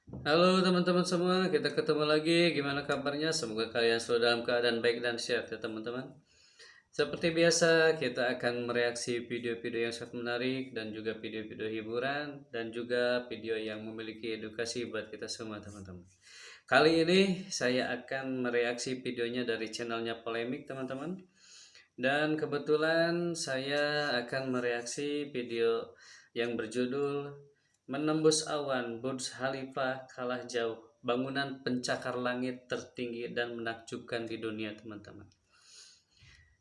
Halo teman-teman semua, kita ketemu lagi. Gimana kabarnya? Semoga kalian selalu dalam keadaan baik dan sehat ya teman-teman. Seperti biasa, kita akan mereaksi video-video yang sangat menarik dan juga video-video hiburan dan juga video yang memiliki edukasi buat kita semua teman-teman. Kali ini saya akan mereaksi videonya dari channelnya Polemik teman-teman. Dan kebetulan saya akan mereaksi video yang berjudul Menembus Awan, Burj Khalifa kalah jauh, bangunan pencakar langit tertinggi dan menakjubkan di dunia teman-teman.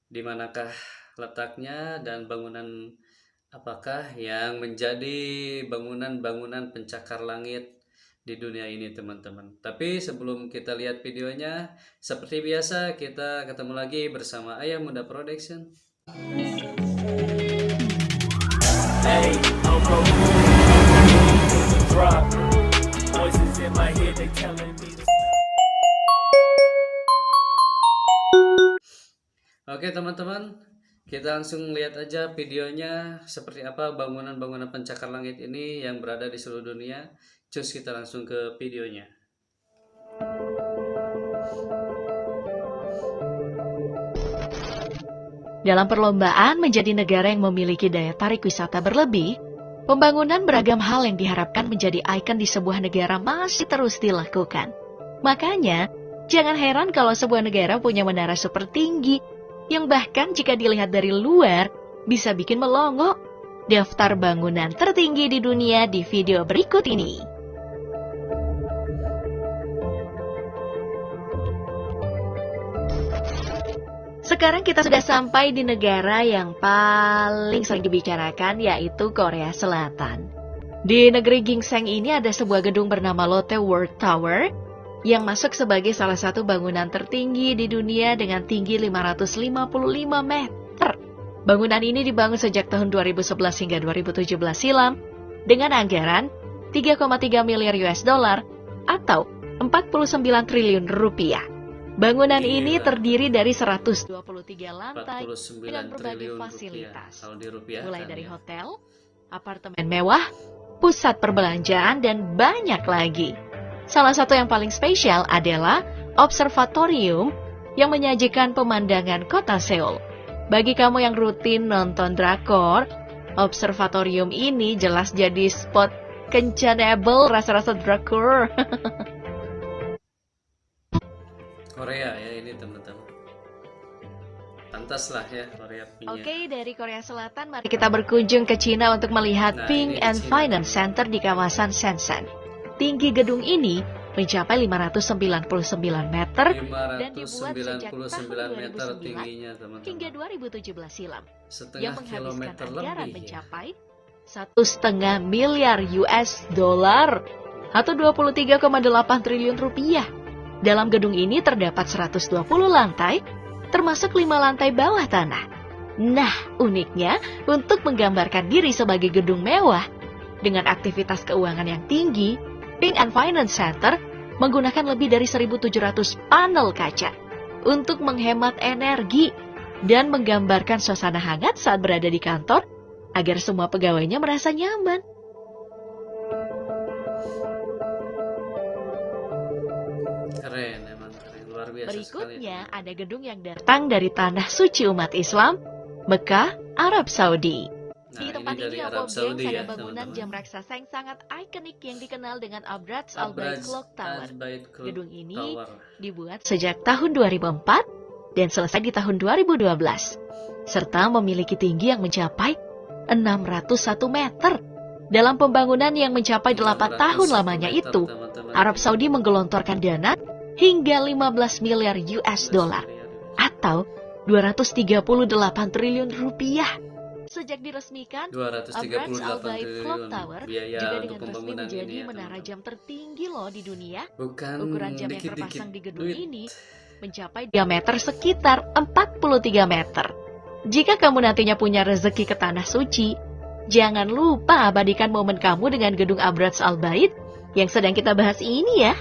Di manakah letaknya dan bangunan apakah yang menjadi bangunan-bangunan pencakar langit di dunia ini teman-teman. Tapi sebelum kita lihat videonya, seperti biasa kita ketemu lagi bersama Ayah Muda Production. Hey, Oke teman-teman, kita langsung lihat aja videonya seperti apa bangunan-bangunan pencakar langit ini yang berada di seluruh dunia. Cus, kita langsung ke videonya. Dalam perlombaan menjadi negara yang memiliki daya tarik wisata berlebih, pembangunan beragam hal yang diharapkan menjadi ikon di sebuah negara masih terus dilakukan. Makanya, jangan heran kalau sebuah negara punya menara super tinggi, yang bahkan jika dilihat dari luar, bisa bikin melongo. Daftar bangunan tertinggi di dunia di video berikut ini. Sekarang kita sudah sampai di negara yang paling sering dibicarakan, yaitu Korea Selatan. Di negeri Gingseng ini ada sebuah gedung bernama Lotte World Tower yang masuk sebagai salah satu bangunan tertinggi di dunia dengan tinggi 555 meter. Bangunan ini dibangun sejak tahun 2011 hingga 2017 silam dengan anggaran 3,3 miliar US dollar atau 49 triliun rupiah. Bangunan ini terdiri dari 123 lantai dengan berbagai fasilitas, mulai dari hotel, apartemen mewah, pusat perbelanjaan, dan banyak lagi. Salah satu yang paling spesial adalah observatorium yang menyajikan pemandangan kota Seoul. Bagi kamu yang rutin nonton drakor, observatorium ini jelas jadi spot kencanable rasa-rasa drakor. Korea ya ini teman-teman. Pantas lah ya Korea punya. Oke, dari Korea Selatan mari kita berkunjung ke Cina untuk melihat Ping and Finance Center di kawasan Shenzhen. Tinggi gedung ini mencapai 599 meter dan dibuat sejak tahun 2009 tingginya, teman-teman, hingga 2017 silam. Setengah Yang menghabiskan kilometer anggaran lebih mencapai 1,5 miliar US dollar atau 23,8 triliun rupiah. Dalam gedung ini terdapat 120 lantai, termasuk 5 lantai bawah tanah. Nah, uniknya, untuk menggambarkan diri sebagai gedung mewah dengan aktivitas keuangan yang tinggi, Ping and Finance Center menggunakan lebih dari 1.700 panel kaca untuk menghemat energi dan menggambarkan suasana hangat saat berada di kantor agar semua pegawainya merasa nyaman. Keren, emang keren, luar biasa. Berikutnya sekali. ada gedung yang datang dari tanah suci umat Islam, Mekah, Arab Saudi. Di tempat ini Arab Saudi ada bangunan jam raksasa yang sangat ikonik yang dikenal dengan Abraj Al Bait Clock Tower. Gedung ini dibuat sejak tahun 2004 dan selesai di tahun 2012, serta memiliki tinggi yang mencapai 601 meter. Dalam pembangunan yang mencapai 8 tahun lamanya itu, Arab Saudi menggelontorkan dana hingga 15 miliar US dollar atau 238 triliun rupiah. Sejak diresmikan, Abraj Al Bait Clock Tower juga dengan resmi menjadi menara jam tertinggi loh di dunia. Ukuran jam yang terpasang di gedung ini mencapai diameter sekitar 43 meter. Jika kamu nantinya punya rezeki ke Tanah Suci, jangan lupa abadikan momen kamu dengan gedung Abraj Al Bait yang sedang kita bahas ini ya.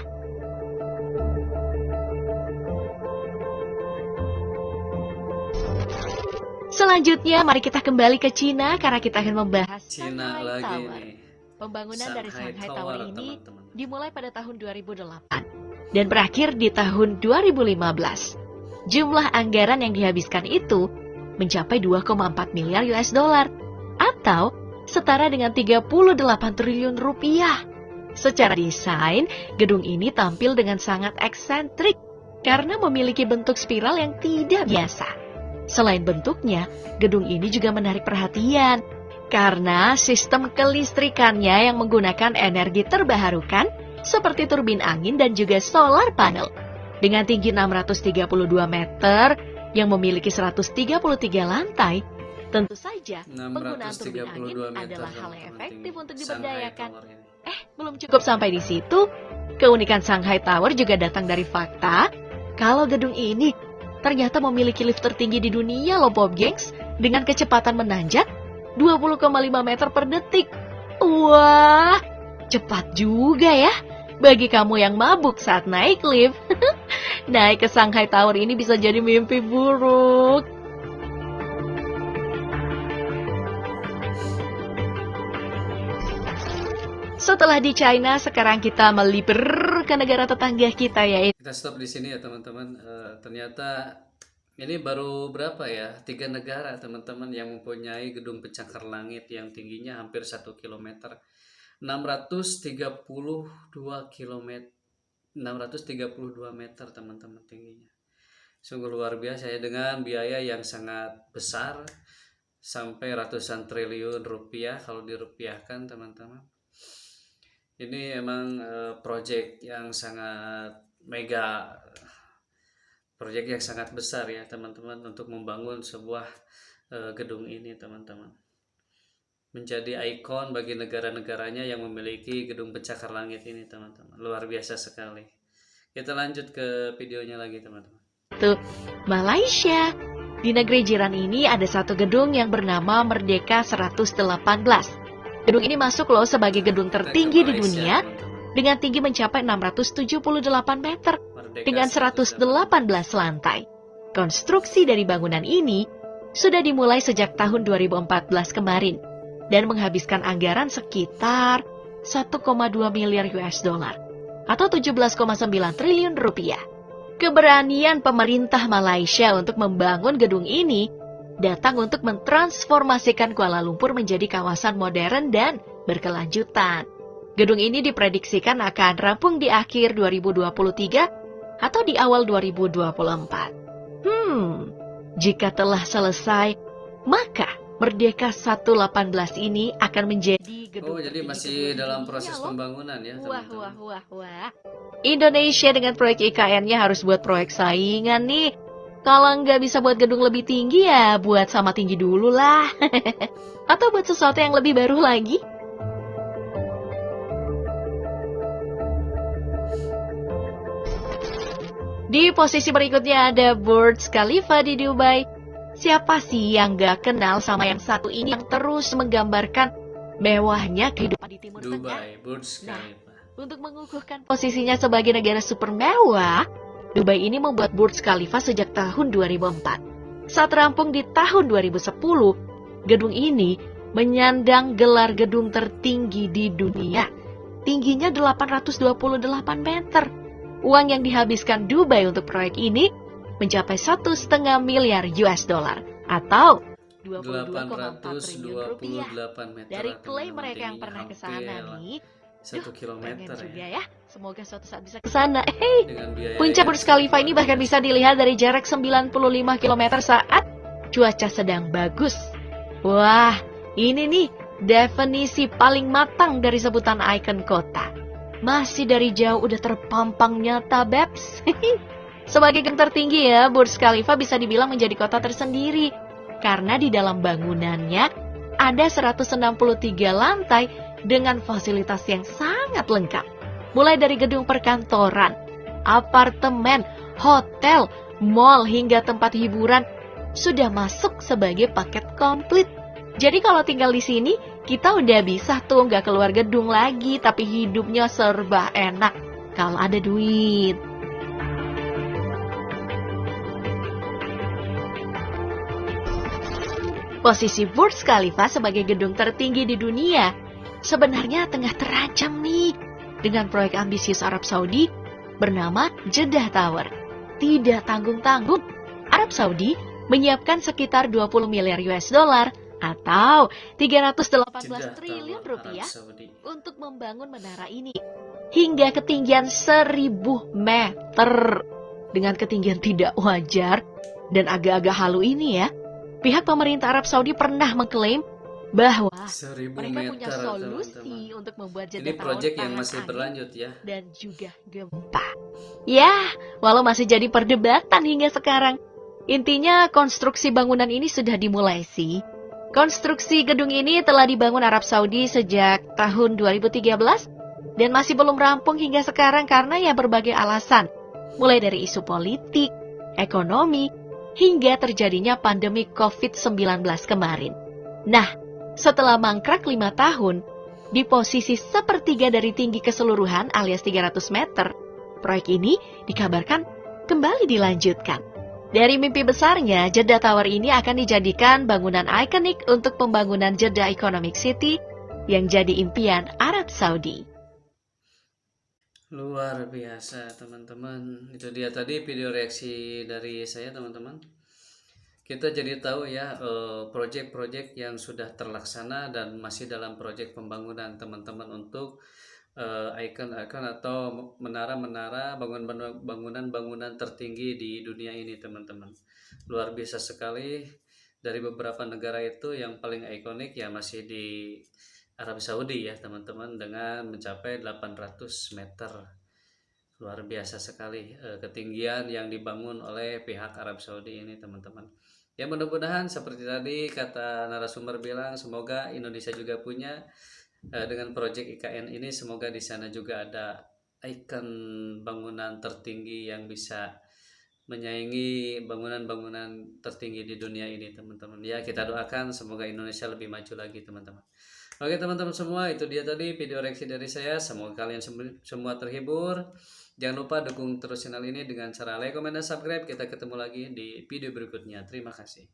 Selanjutnya, mari kita kembali ke Cina karena kita akan membahas Cina Shanghai lagi Tower. nih. Pembangunan dari Shanghai Tower ini dimulai pada tahun 2008 dan berakhir di tahun 2015. Jumlah anggaran yang dihabiskan itu mencapai 2,4 miliar US dollar atau setara dengan 38 triliun rupiah. Secara desain, gedung ini tampil dengan sangat eksentrik karena memiliki bentuk spiral yang tidak biasa. Selain bentuknya, gedung ini juga menarik perhatian karena sistem kelistrikannya yang menggunakan energi terbarukan seperti turbin angin dan juga solar panel. Dengan tinggi 632 meter yang memiliki 133 lantai, tentu saja penggunaan turbin angin adalah hal yang efektif untuk diberdayakan. Belum cukup sampai di situ, keunikan Shanghai Tower juga datang dari fakta kalau gedung ini ternyata memiliki lift tertinggi di dunia loh Bob Gengs, dengan kecepatan menanjak 20,5 meter per detik. Wah, cepat juga ya bagi kamu yang mabuk saat naik lift. Naik ke Shanghai Tower ini bisa jadi mimpi buruk. Setelah di China, sekarang kita melipir ke negara tetangga kita, yaitu... Kita stop di sini ya teman-teman. Ternyata ini baru berapa ya? 3 negara teman-teman yang mempunyai gedung pencakar langit yang tingginya hampir 1 km. 632 meter teman-teman tingginya. Sungguh luar biasa ya, dengan biaya yang sangat besar sampai ratusan triliun rupiah kalau dirupiahkan teman-teman. Ini emang proyek yang sangat mega, proyek yang sangat besar ya teman-teman untuk membangun sebuah gedung ini teman-teman. Menjadi ikon bagi negara-negaranya yang memiliki gedung pencakar langit ini teman-teman. Luar biasa sekali. Kita lanjut ke videonya lagi teman-teman. Malaysia. Di negeri jiran ini ada satu gedung yang bernama Merdeka 118. Gedung ini masuk loh sebagai gedung tertinggi di dunia dengan tinggi mencapai 678 meter dengan 118 lantai. Konstruksi dari bangunan ini sudah dimulai sejak tahun 2014 kemarin dan menghabiskan anggaran sekitar 1,2 miliar US dollar atau 17,9 triliun rupiah. Keberanian pemerintah Malaysia untuk membangun gedung ini datang untuk mentransformasikan Kuala Lumpur menjadi kawasan modern dan berkelanjutan. Gedung ini diprediksikan akan rampung di akhir 2023 atau di awal 2024. Jika telah selesai, maka Merdeka 118 ini akan menjadi gedung jadi masih dalam proses pembangunan ya teman-teman. Wah. Indonesia dengan proyek IKN-nya harus buat proyek saingan nih. Kalau nggak bisa buat gedung lebih tinggi ya buat sama tinggi dulu lah. Atau buat sesuatu yang lebih baru lagi. Di posisi berikutnya ada Burj Khalifa di Dubai. Siapa sih yang nggak kenal sama yang satu ini yang terus menggambarkan mewahnya kehidupan di Timur Tengah? Dubai, Burj Khalifa. Untuk mengukuhkan posisinya sebagai negara super mewah, Dubai ini membuat Burj Khalifa sejak tahun 2004. Saat rampung di tahun 2010, gedung ini menyandang gelar gedung tertinggi di dunia. Tingginya 828 meter. Uang yang dihabiskan Dubai untuk proyek ini mencapai 1,5 miliar US dollar atau 22,4 triliun rupiah. Dari klaim mereka yang pernah ke sana nih, 1 kilometer ya. Semoga suatu saat bisa ke sana. Puncak Burj Khalifa ini bahkan bisa dilihat dari jarak 95 km saat cuaca sedang bagus. Wah, ini nih definisi paling matang dari sebutan ikon kota. Masih dari jauh udah terpampang nyata, Babs. Sebagai gedung tertinggi ya, Burj Khalifa bisa dibilang menjadi kota tersendiri. Karena di dalam bangunannya ada 163 lantai dengan fasilitas yang sangat lengkap. Mulai dari gedung perkantoran, apartemen, hotel, mall, hingga tempat hiburan sudah masuk sebagai paket komplit. Jadi kalau tinggal di sini, kita udah bisa tuh nggak keluar gedung lagi, tapi hidupnya serba enak kalau ada duit. Posisi Burj Khalifa sebagai gedung tertinggi di dunia sebenarnya tengah terancam nih dengan proyek ambisius Arab Saudi bernama Jeddah Tower. Tidak tanggung-tanggung, Arab Saudi menyiapkan sekitar 20 miliar US dollar atau 318 Jeddah triliun Tower, Arab rupiah Saudi. untuk membangun menara ini hingga ketinggian 1000 meter. Dengan ketinggian tidak wajar dan agak-agak halu ini ya, pihak pemerintah Arab Saudi pernah mengklaim bahwa 1000 mereka punya meter, solusi teman-teman. untuk membuat Jeddah Ini Tower proyek yang tahan masih angin berlanjut ya. dan juga gempa. Ya, walau masih jadi perdebatan hingga sekarang, intinya konstruksi bangunan ini sudah dimulai sih. Konstruksi gedung ini telah dibangun Arab Saudi sejak tahun 2013 dan masih belum rampung hingga sekarang karena ya berbagai alasan, mulai dari isu politik, ekonomi, hingga terjadinya pandemi COVID-19 kemarin. Nah, setelah mangkrak 5 tahun, di posisi sepertiga dari tinggi keseluruhan alias 300 meter, proyek ini dikabarkan kembali dilanjutkan. Dari mimpi besarnya, Jeddah Tower ini akan dijadikan bangunan ikonik untuk pembangunan Jeddah Economic City yang jadi impian Arab Saudi. Luar biasa teman-teman. Itu dia tadi video reaksi dari saya teman-teman. Kita jadi tahu ya proyek-proyek yang sudah terlaksana dan masih dalam proyek pembangunan teman-teman untuk ikon-ikon atau menara-menara bangunan-bangunan tertinggi di dunia ini teman-teman. Luar biasa sekali. Dari beberapa negara itu yang paling ikonik ya masih di Arab Saudi ya teman-teman, dengan mencapai 800 meter. Luar biasa sekali ketinggian yang dibangun oleh pihak Arab Saudi ini teman-teman. Ya mudah-mudahan seperti tadi kata narasumber bilang, semoga Indonesia juga punya dengan proyek IKN ini, semoga di sana juga ada ikon bangunan tertinggi yang bisa menyaingi bangunan-bangunan tertinggi di dunia ini teman-teman. Ya kita doakan semoga Indonesia lebih maju lagi teman-teman. Oke teman-teman semua, itu dia tadi video reaksi dari saya. Semoga kalian semua terhibur. Jangan lupa dukung terus channel ini dengan cara like, comment, dan subscribe. Kita ketemu lagi di video berikutnya. Terima kasih.